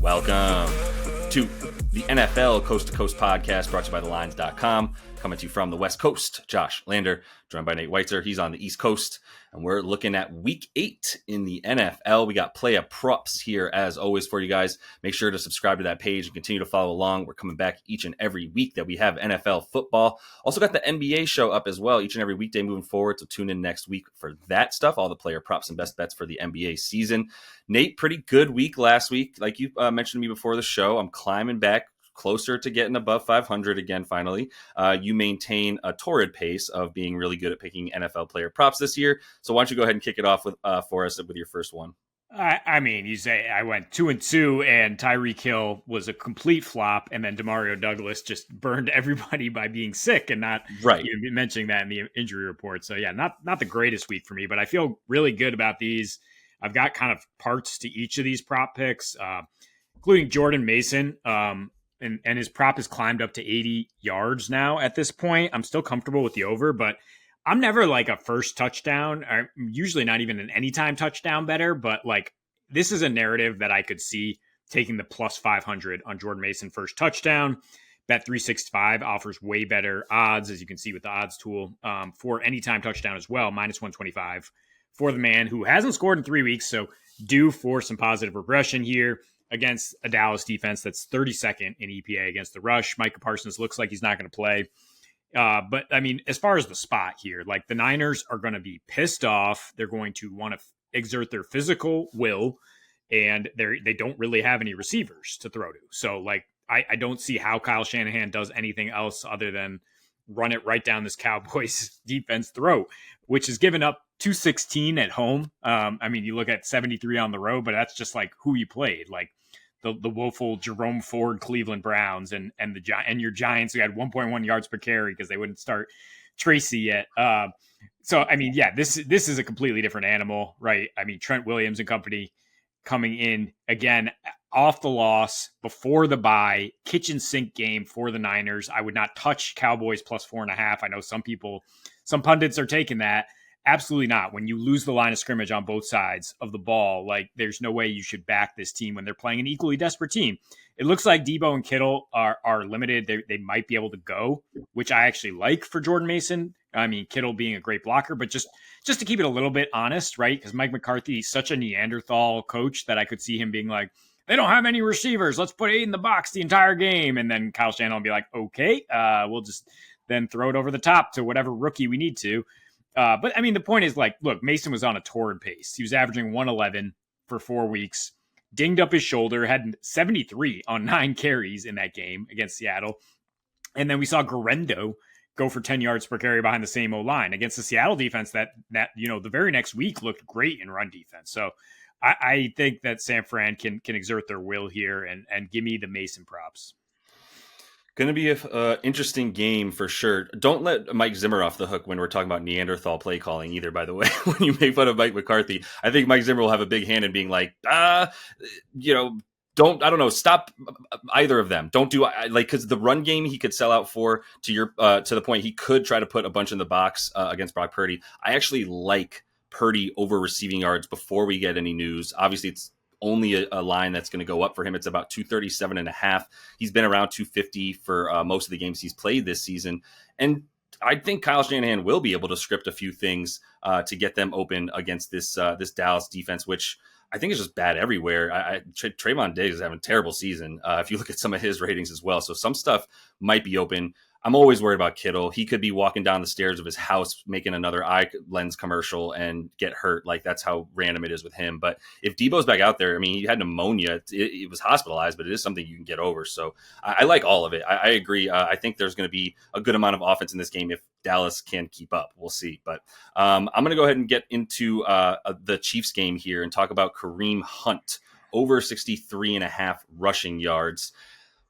Welcome to the NFL Coast to Coast podcast brought to you by thelines.com. Coming to you from the West Coast, Josh Lander, joined by Nate Weitzer. He's on the East Coast, and we're looking at Week 8 in the NFL. We got play of props here, as always, for you guys. Make sure to subscribe to that page and continue to follow along. We're coming back each and every week that we have NFL football. Also got the NBA show up as well each and every weekday moving forward, so tune in next week for that stuff, all the player props and best bets for the NBA season. Nate, pretty good week last week. Like you mentioned to me before the show, I'm climbing back closer to getting above 500 again, finally. You maintain a torrid pace of being really good at picking NFL player props this year. So why don't you go ahead and kick it off with for us with your first one? I mean, you say I went 2-2 and Tyreek Hill was a complete flop. And then Demario Douglas just burned everybody by being sick and not even mentioning that in the injury report. So yeah, not the greatest week for me, but I feel really good about these. I've got kind of parts to each of these prop picks, including Jordan Mason. And his prop has climbed up to 80 yards now at this point. I'm still comfortable with the over, but I'm never like a first touchdown, or usually not even an anytime touchdown better. But like, this is a narrative that I could see taking the plus 500 on Jordan Mason first touchdown. Bet365 offers way better odds, as you can see with the odds tool, for anytime touchdown as well, minus 125 for the man who hasn't scored in 3 weeks. So due for some positive regression here against a Dallas defense that's 32nd in EPA against the rush. Micah Parsons looks like he's not going to play. But, I mean, as far as the spot here, like the Niners are going to be pissed off. They're going to want to exert their physical will, and they don't really have any receivers to throw to. So, like, I don't see how Kyle Shanahan does anything else other than run it right down this Cowboys defense throat, which has given up 216 at home. I mean, you look at 73 on the road, but that's just like who you played. Like the woeful Jerome Ford Cleveland Browns and your Giants who had 1.1 yards per carry because they wouldn't start Tracy yet. So I mean, yeah, this is a completely different animal, right? I mean, Trent Williams and company coming in again off the loss before the bye, kitchen sink game for the Niners. I would not touch Cowboys plus 4.5. I know some pundits are taking that. Absolutely not. When you lose the line of scrimmage on both sides of the ball, like there's no way you should back this team when they're playing an equally desperate team. It looks like Debo and Kittle are limited. They might be able to go, which I actually like for Jordan Mason. I mean, Kittle being a great blocker, but just to keep it a little bit honest, right? Because Mike McCarthy is such a Neanderthal coach that I could see him being like, they don't have any receivers. Let's put 8 in the box the entire game. And then Kyle Shanahan will be like, okay, we'll just then throw it over the top to whatever rookie we need to. But I mean, the point is like, look, Mason was on a torrid pace. He was averaging 111 for 4 weeks, dinged up his shoulder, had 73 on 9 carries in that game against Seattle. And then we saw Garendo go for 10 yards per carry behind the same O-line against the Seattle defense that, the very next week looked great in run defense. So I think that San Fran can exert their will here and give me the Mason props. Going to be an interesting game for sure. Don't let Mike Zimmer off the hook when we're talking about Neanderthal play calling either, by the way. When you make fun of Mike McCarthy, I think Mike Zimmer will have a big hand in being like, stop either of them. Don't do because the run game he could sell out for to the point he could try to put a bunch in the box against Brock Purdy. I actually like Purdy over receiving yards before we get any news. Obviously, it's only a line that's going to go up for him. It's about 237.5. He's been around 250 for most of the games he's played this season. And I think Kyle Shanahan will be able to script a few things to get them open against this Dallas defense, which I think is just bad everywhere. Trayvon Diggs is having a terrible season if you look at some of his ratings as well. So some stuff might be open. I'm always worried about Kittle. He could be walking down the stairs of his house making another eye lens commercial and get hurt. Like, that's how random it is with him. But if Debo's back out there, I mean, he had pneumonia. It was hospitalized, but it is something you can get over. So I like all of it. I agree. I think there's going to be a good amount of offense in this game if Dallas can keep up. We'll see. But I'm going to go ahead and get into the Chiefs game here and talk about Kareem Hunt, over 63.5 rushing yards.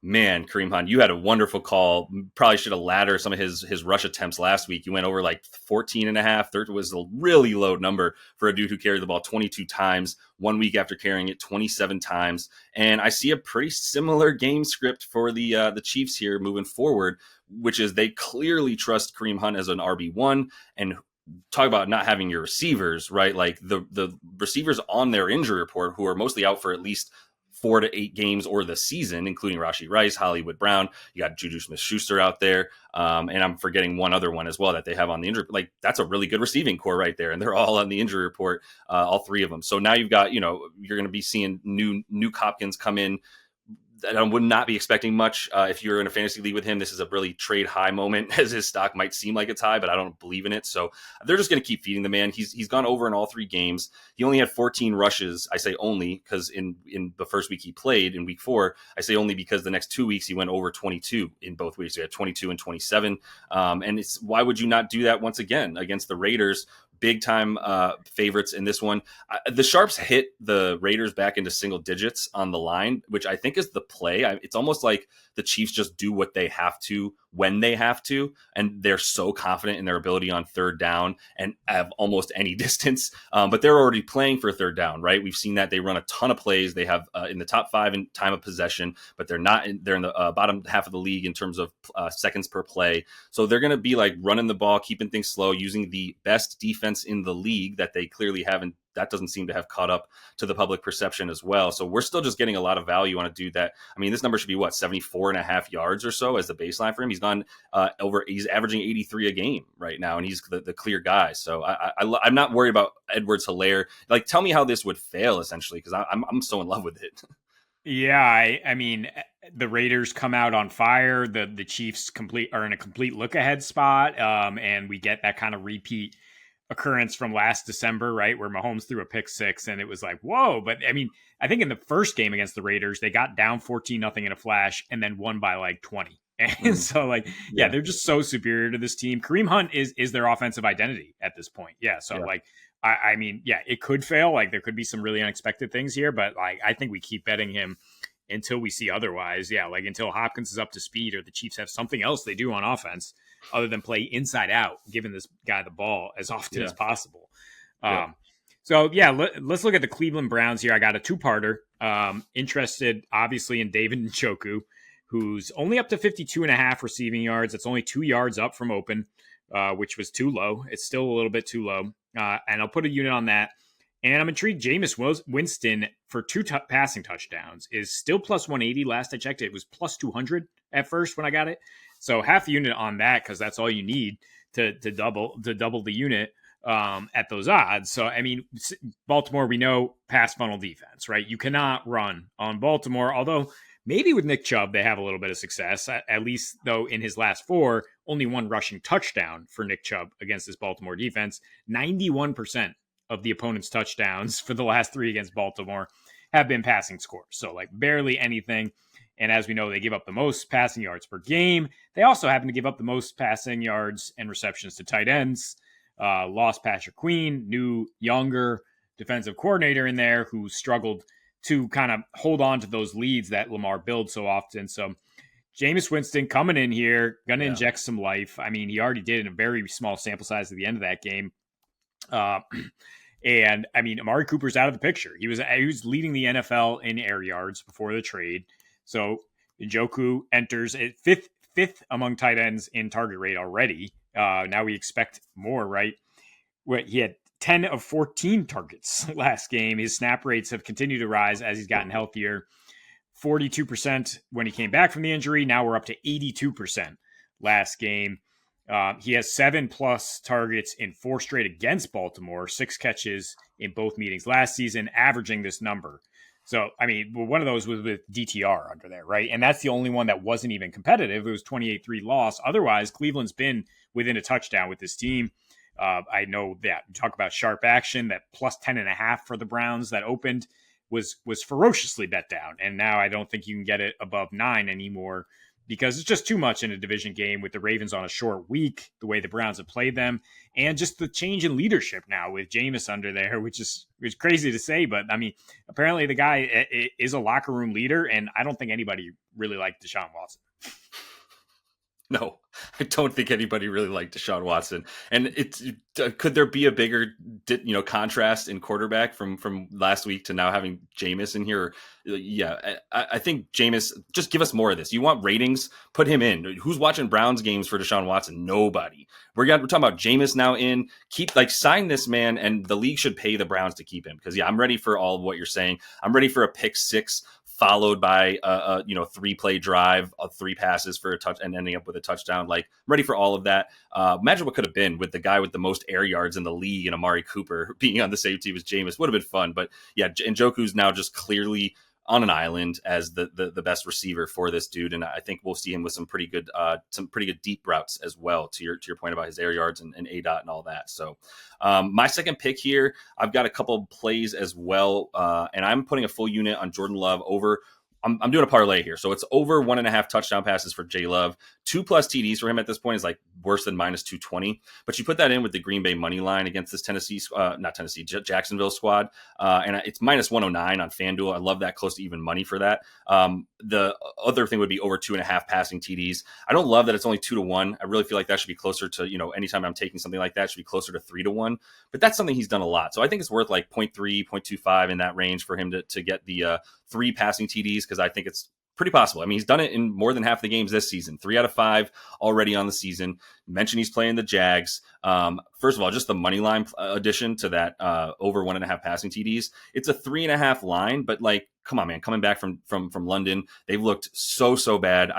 Man, Kareem Hunt, you had a wonderful call. Probably should have laddered some of his rush attempts last week. You went over like 14.5. That was a really low number for a dude who carried the ball 22 times, 1 week after carrying it 27 times. And I see a pretty similar game script for the Chiefs here moving forward, which is they clearly trust Kareem Hunt as an RB1. And talk about not having your receivers, right? Like the receivers on their injury report who are mostly out for at least 4 to 8 games or the season, including Rashee Rice, Hollywood Brown. You got Juju Smith-Schuster out there. And I'm forgetting one other one as well that they have on the injury. Like, that's a really good receiving core right there. And they're all on the injury report, all 3 of them. So now you've got, you're going to be seeing new Hopkins come in. I would not be expecting much if you're in a fantasy league with him. This is a really trade high moment, as his stock might seem like it's high, but I don't believe in it. So they're just going to keep feeding the man. He's gone over in all 3 games. He only had 14 rushes. I say only because in the first week he played in week 4. I say only because the next 2 weeks he went over 22 in both weeks. He had 22 and 27. And why would you not do that once again against the Raiders? Big time favorites in this one. The Sharps hit the Raiders back into single digits on the line, which I think is the play. It's almost like the Chiefs just do what they have to when they have to, and they're so confident in their ability on third down and have almost any distance. But they're already playing for third down, right? We've seen that they run a ton of plays. They have in the top 5 in time of possession, but they're not. They're in the bottom half of the league in terms of seconds per play. So they're going to be like running the ball, keeping things slow, using the best defense in the league that they clearly haven't. That doesn't seem to have caught up to the public perception as well. So we're still just getting a lot of value on a dude that, I mean, this number should be 74.5 yards or so as the baseline for him. He's gone he's averaging 83 a game right now, and he's the clear guy. So I'm not worried about Edwards-Helaire. Like, tell me how this would fail essentially, because I'm so in love with it. Yeah, I mean, the Raiders come out on fire. The Chiefs are in a complete look ahead spot, and we get that kind of repeat occurrence from last December, right, where Mahomes threw a pick 6 and it was like, whoa. But I mean, I think in the first game against the Raiders, they got down 14-0 in a flash and then won by like 20. And so like, yeah, they're just so superior to this team. Kareem Hunt is their offensive identity at this point. Yeah. So like, I mean, yeah, it could fail. Like, there could be some really unexpected things here, but like, I think we keep betting him until we see otherwise. Yeah. Like, until Hopkins is up to speed or the Chiefs have something else they do on offense other than play inside out, giving this guy the ball as often as possible. So yeah, let's look at the Cleveland Browns here. I got a 2-parter. Interested obviously in David Njoku, who's only up to 52.5 receiving yards. It's only 2 yards up from open, which was too low. It's still a little bit too low. And I'll put a unit on that. And I'm intrigued. Jameis Winston for 2 passing touchdowns is still plus 180. Last I checked, it was plus 200 at first when I got it. So half a unit on that, because that's all you need to double the unit at those odds. So, I mean, Baltimore, we know pass funnel defense, right? You cannot run on Baltimore, although maybe with Nick Chubb, they have a little bit of success, at least though in his last 4, only 1 rushing touchdown for Nick Chubb against this Baltimore defense. 91% of the opponent's touchdowns for the last 3 against Baltimore have been passing scores. So like barely anything. And as we know, they give up the most passing yards per game. They also happen to give up the most passing yards and receptions to tight ends. Lost Patrick Queen, new, younger defensive coordinator in there who struggled to kind of hold on to those leads that Lamar builds so often. So Jameis Winston coming in here, going to inject some life. I mean, he already did in a very small sample size at the end of that game. And I mean, Amari Cooper's out of the picture. He was leading the NFL in air yards before the trade. So Njoku enters at fifth among tight ends in target rate already. Now we expect more, right? He had 10 of 14 targets last game. His snap rates have continued to rise as he's gotten healthier. 42% when he came back from the injury. Now we're up to 82% last game. He has 7+ targets in 4 straight against Baltimore, 6 catches in both meetings last season, averaging this number. So, I mean, one of those was with DTR under there, right? And that's the only one that wasn't even competitive. It was 28-3 loss. Otherwise, Cleveland's been within a touchdown with this team. I know that you talk about sharp action, that plus 10.5 for the Browns that opened was ferociously bet down. And now I don't think you can get it above 9 anymore because it's just too much in a division game with the Ravens on a short week, the way the Browns have played them, and just the change in leadership now with Jameis under there, which is crazy to say. But, I mean, apparently the guy is a locker room leader, and I don't think anybody really liked Deshaun Watson. No, I don't think anybody really liked Deshaun Watson. And could there be a bigger, contrast in quarterback from last week to now having Jameis in here? Yeah, I think Jameis, just give us more of this. You want ratings? Put him in. Who's watching Browns games for Deshaun Watson? Nobody. We're talking about Jameis now in. Sign this man, and the league should pay the Browns to keep him. Because, I'm ready for all of what you're saying. I'm ready for a pick 6 followed by a 3-play drive, 3 passes for a touch, and ending up with a touchdown. Like, I'm ready for all of that. Imagine what could have been with the guy with the most air yards in the league and Amari Cooper being on the same team as Jameis. Would have been fun. But yeah, Njoku's now just clearly on an island as the best receiver for this dude, and I think we'll see him with some pretty good deep routes as well. To your point about his air yards and ADOT and all that. So my second pick here, I've got a couple plays as well, and I'm putting a full unit on Jordan Love over. I'm doing a parlay here, so it's over 1.5 touchdown passes for J Love. 2+ TDs for him at this point is like worse than -220. But you put that in with the Green Bay money line against this Jacksonville squad, and it's -109 on FanDuel. I love that, close to even money for that. The other thing would be over 2.5 passing TDs. I don't love that it's only 2-1. I really feel like that should be closer to, anytime I'm taking something like that, it should be closer to 3-1. But that's something he's done a lot, so I think it's worth like 0.3, 0.25 in that range for him to get the 3 passing TDs, because I think it's pretty possible. I mean, he's done it in more than half the games this season. 3 out of 5 already on the season. Mentioned he's playing the Jags. First of all, just the money line addition to that over 1.5 passing TDs. It's a 3.5 line, but like, come on, man, coming back from London, they've looked so bad.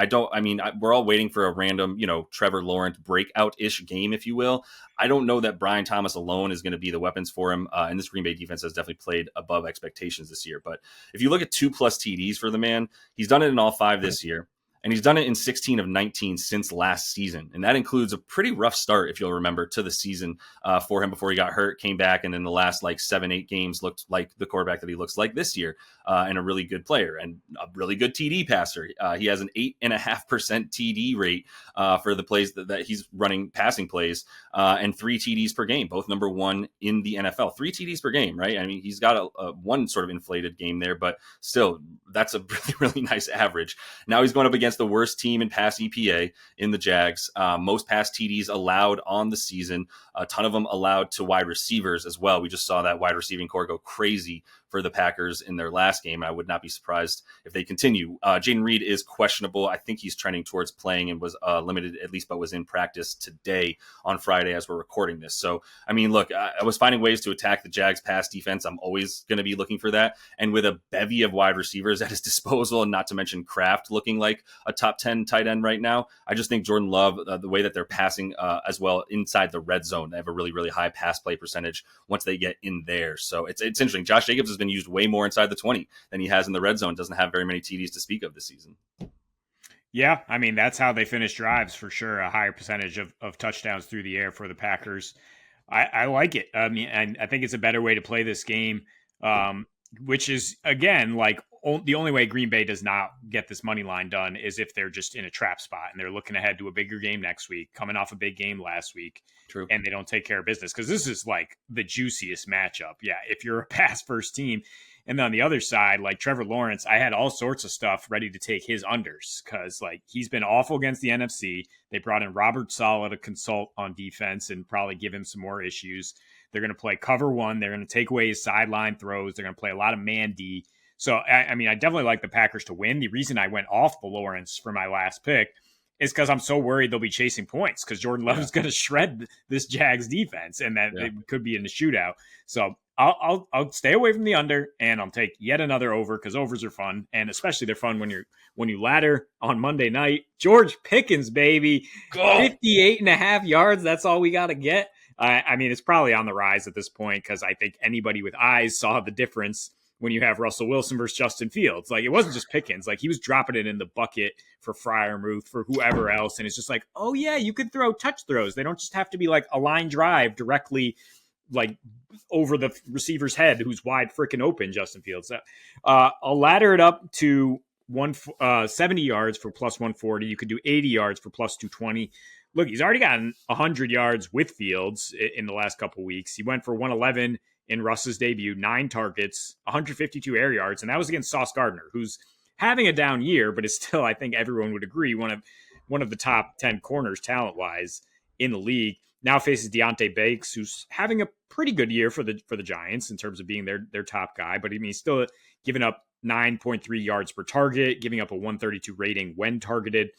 We're all waiting for a random, Trevor Lawrence breakout-ish game, if you will. I don't know that Brian Thomas alone is going to be the weapons for him. And this Green Bay defense has definitely played above expectations this year. But if you look at 2+ TDs for the man, he's done it in all 5 this year. And he's done it in 16 of 19 since last season. And that includes a pretty rough start, if you'll remember, to the season for him before he got hurt, came back, and in the last 7-8 games looked like the quarterback that he looks like this year, and a really good player and a really good TD passer. He has an 8.5% TD rate for the plays that he's running, passing plays, and 3 TDs per game, both number 1 in the NFL. 3 TDs per game, right? I mean, he's got a one sort of inflated game there, but still, that's a really nice average. Now he's going up against the worst team in pass EPA in the Jags. Most pass TDs allowed on the season, a ton of them allowed to wide receivers as well. We just saw that wide receiving core go crazy for the Packers in their last game. I would not be surprised if they continue. Jaden Reed is questionable. I think he's trending towards playing and was limited at least, but was in practice today on Friday as we're recording this. So, I mean, look, I was finding ways to attack the Jags pass defense. I'm always going to be looking for that. And with a bevy of wide receivers at his disposal, and not to mention Kraft looking like a top 10 tight end right now, I just think Jordan Love, the way that they're passing as well inside the red zone, they have a really high pass play percentage once they get in there. So it's interesting. Josh Jacobs has been used way more inside the 20 than he has in the red zone. Doesn't have very many TDs to speak of this season. Yeah, I mean, that's how they finish drives for sure. A higher percentage of touchdowns through the air for the Packers. I like it. I mean, I think it's a better way to play this game, which is, again, like the only way Green Bay does not get this money line done is if they're just in a trap spot and they're looking ahead to a bigger game next week, coming off a big game last week. True. And they don't take care of business, because this is like the juiciest matchup. Yeah, if you're a pass first team. And then on the other side, like Trevor Lawrence, I had all sorts of stuff ready to take his unders, because like he's been awful against the NFC. They brought in Robert Saleh to consult on defense and probably give him some more issues. They're going to play cover 1. They're going to take away his sideline throws. They're going to play a lot of man D. So, I mean, I definitely like the Packers to win. The reason I went off the Lawrence for my last pick is because I'm so worried they'll be chasing points, because Jordan Love is going to shred this Jags defense, and that it could be in the shootout. So I'll stay away from the under, and I'll take yet another over, because overs are fun, and especially they're fun when you ladder on Monday night. George Pickens, baby, 58.5 yards. That's all we got to get. I mean, it's probably on the rise at this point, because I think anybody with eyes saw the difference when you have Russell Wilson versus Justin Fields. Like, it wasn't just Pickens. Like, he was dropping it in the bucket for Freiermuth, for whoever else. And it's just like, oh, yeah, you could throw touch throws. They don't just have to be like a line drive directly like over the receiver's head who's wide freaking open, Justin Fields. I'll ladder it up to 70 yards for plus 140. You could do 80 yards for plus 220. Look, he's already gotten 100 yards with Fields in the last couple of weeks. He went for 111 in Russ's debut, 9 targets, 152 air yards, and that was against Sauce Gardner, who's having a down year, but is still, I think everyone would agree, one of the top 10 corners talent-wise in the league. Now faces Deontay Banks, who's having a pretty good year for the Giants in terms of being their top guy, but I mean, he's still giving up 9.3 yards per target, giving up a 132 rating when targeted.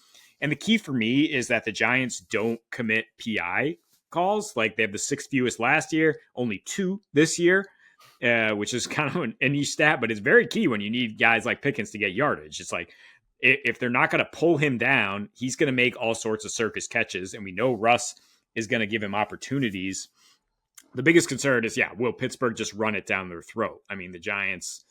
And the key for me is that the Giants don't commit PI calls. Like, they have the 6th fewest last year, only 2 this year. which is kind of a niche stat, but it's very key when you need guys like Pickens to get yardage. It's like if they're not going to pull him down, he's going to make all sorts of circus catches, and we know Russ is going to give him opportunities. The biggest concern is, will Pittsburgh just run it down their throat? I mean, the Giants,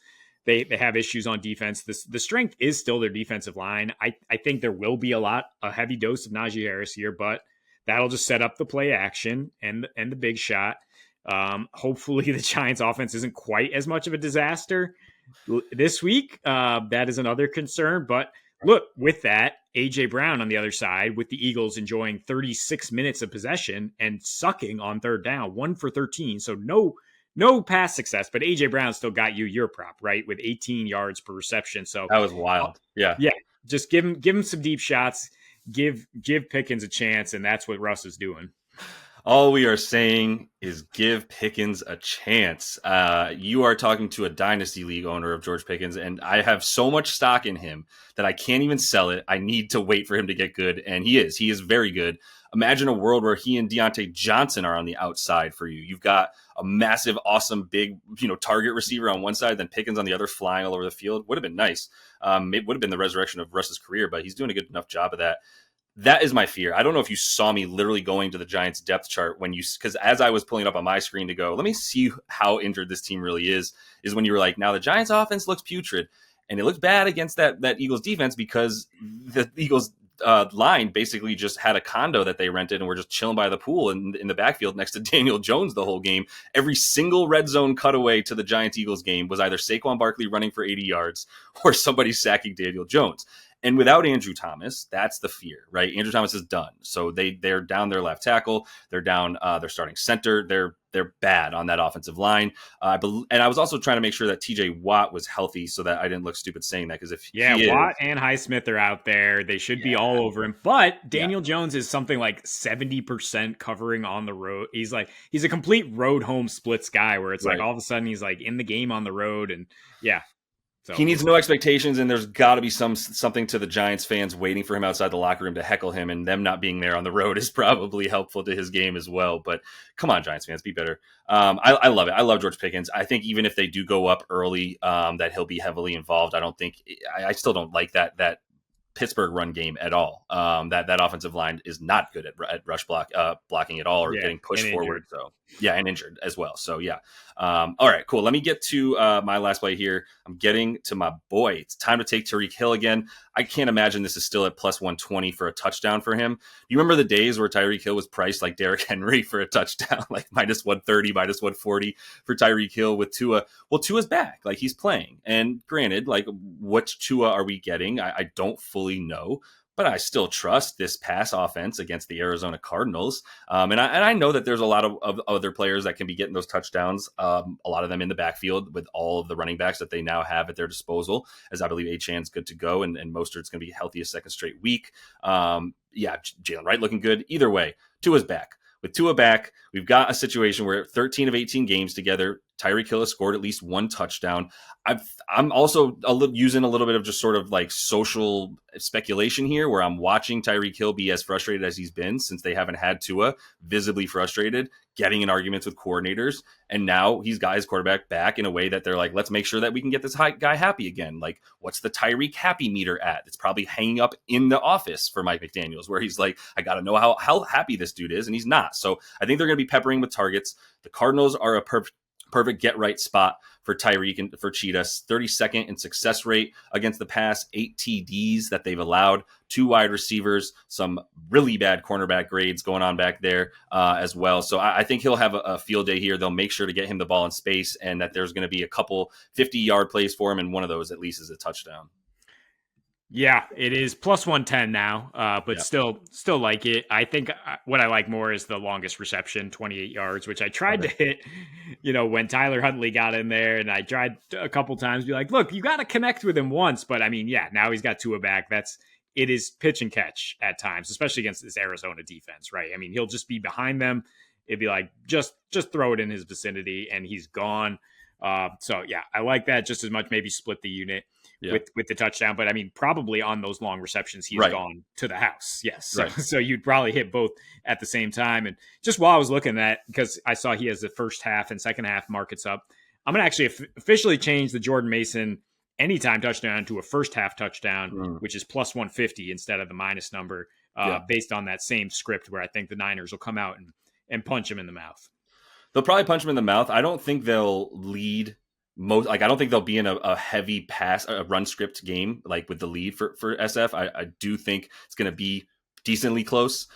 they have issues on defense. The strength is still their defensive line. I think there will be a heavy dose of Najee Harris here, but that'll just set up the play action and the big shot. Hopefully the Giants offense isn't quite as much of a disaster this week. That is another concern, but look, with that, A.J. Brown on the other side, with the Eagles enjoying 36 minutes of possession and sucking on third down, 1 for 13. So no pass success, but A.J. Brown still got you your prop, right, with 18 yards per reception. So that was wild. Yeah. Just give him some deep shots, give Pickens a chance, and that's what Russ is doing. All we are saying is give Pickens a chance. You are talking to a dynasty league owner of George Pickens, and I have so much stock in him that I can't even sell it. I need to wait for him to get good, and he is. He is very good. Imagine a world where he and Deontay Johnson are on the outside for you. You've got a massive, awesome, big, target receiver on one side, then Pickens on the other flying all over the field. Would have been nice. It would have been the resurrection of Russ's career, but he's doing a good enough job of that. That is my fear. I don't know if you saw me literally going to the Giants depth chart because as I was pulling it up on my screen to go, let me see how injured this team really is when you were like, now the Giants offense looks putrid, and it looks bad against that Eagles defense because the Eagles line basically just had a condo that they rented and were just chilling by the pool in the backfield next to Daniel Jones the whole game. Every single red zone cutaway to the Giants-Eagles game was either Saquon Barkley running for 80 yards or somebody sacking Daniel Jones. And without Andrew Thomas, that's the fear, right? Andrew Thomas is done. So they're down their left tackle. They're down their starting center. They're bad on that offensive line. And I was also trying to make sure that TJ Watt was healthy so that I didn't look stupid saying that. Because if Watt and Highsmith are out there, they should be all over him. But Daniel Jones is something like 70% covering on the road. He's a complete road home splits guy where it's like all of a sudden he's like in the game on the road. And so he needs no expectations, and there's got to be something to the Giants fans waiting for him outside the locker room to heckle him, and them not being there on the road is probably helpful to his game as well. But come on, Giants fans, be better. I love it. I love George Pickens. I think even if they do go up early, that he'll be heavily involved. I still don't like that Pittsburgh run game at all. That offensive line is not good at rush blocking at all or getting pushed forward. So and injured as well. So all right, cool. Let me get to my last play here. I'm getting to my boy. It's time to take Tyreek Hill again. I can't imagine this is still at plus 120 for a touchdown for him. You remember the days where Tyreek Hill was priced like Derrick Henry for a touchdown, like minus 130, minus 140 for Tyreek Hill with Tua? Well, Tua's back. Like, he's playing. And granted, like, which Tua are we getting? I don't fully know. But I still trust this pass offense against the Arizona Cardinals. And I know that there's a lot of other players that can be getting those touchdowns, a lot of them in the backfield with all of the running backs that they now have at their disposal, as I believe Achan's good to go, and Mostert's going to be healthy a second straight week. Jalen Wright looking good. Either way, Tua's back. With Tua back, we've got a situation where 13 of 18 games together, Tyreek Hill has scored at least one touchdown. I'm also using a little bit of just sort of like social speculation here, where I'm watching Tyreek Hill be as frustrated as he's been since they haven't had Tua, visibly frustrated, getting in arguments with coordinators. And now he's got his quarterback back in a way that they're like, let's make sure that we can get this guy happy again. Like, what's the Tyreek happy meter at? It's probably hanging up in the office for Mike McDaniels, where he's like, I got to know how happy this dude is. And he's not. So I think they're going to be peppering with targets. The Cardinals are a perfect get right spot for Tyreek and for Cheetahs. 32nd in success rate against the pass, 8 TDs that they've allowed, 2 wide receivers, some really bad cornerback grades going on back there as well. So I think he'll have a field day here. They'll make sure to get him the ball in space, and that there's going to be a couple 50-yard plays for him, and one of those at least is a touchdown. Yeah, it is plus 110 now, but still like it. I think what I like more is the longest reception, 28 yards, which I tried to hit, when Tyler Huntley got in there, and I tried a couple times to be like, look, you got to connect with him once. But I mean, now he's got Tua back. It is pitch and catch at times, especially against this Arizona defense, right? I mean, he'll just be behind them. It'd be like, just throw it in his vicinity and he's gone. So I like that just as much, maybe split the unit. With the touchdown, but I mean, probably on those long receptions, he's gone to the house. Yes. So you'd probably hit both at the same time. And just while I was looking at, because I saw he has the first half and second half markets up, I'm going to actually officially change the Jordan Mason anytime touchdown to a first half touchdown, which is plus 150 instead of the minus number, based on that same script where I think the Niners will come out and punch him in the mouth. They'll probably punch him in the mouth. I don't think they'll lead most. Like, I don't think they'll be in a heavy a run script game, like with the lead for SF. I do think it's going to be decently close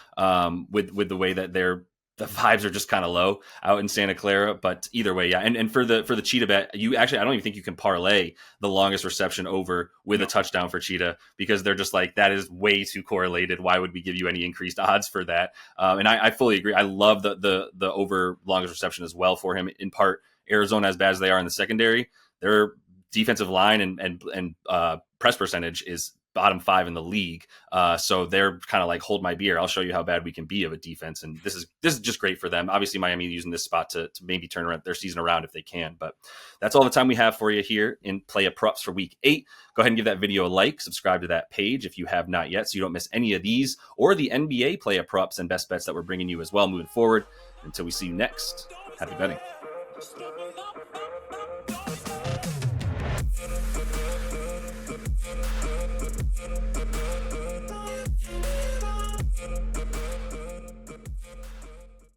with the way that the vibes are just kind of low out in Santa Clara. But either way, yeah. And for the Cheetah bet, I don't even think you can parlay the longest reception over with a touchdown for Cheetah, because they're just like, that is way too correlated. Why would we give you any increased odds for that? And I fully agree. I love the over longest reception as well for him. In part, Arizona, as bad as they are in the secondary, their defensive line and press percentage is bottom 5 in the league. So they're kind of like, hold my beer, I'll show you how bad we can be of a defense. And this is just great for them. Obviously, Miami using this spot to maybe turn around their season around if they can. But that's all the time we have for you here in Play a Props for Week 8. Go ahead and give that video a like, subscribe to that page if you have not yet, so you don't miss any of these or the NBA Play a Props and best bets that we're bringing you as well moving forward. Until we see you next, happy betting.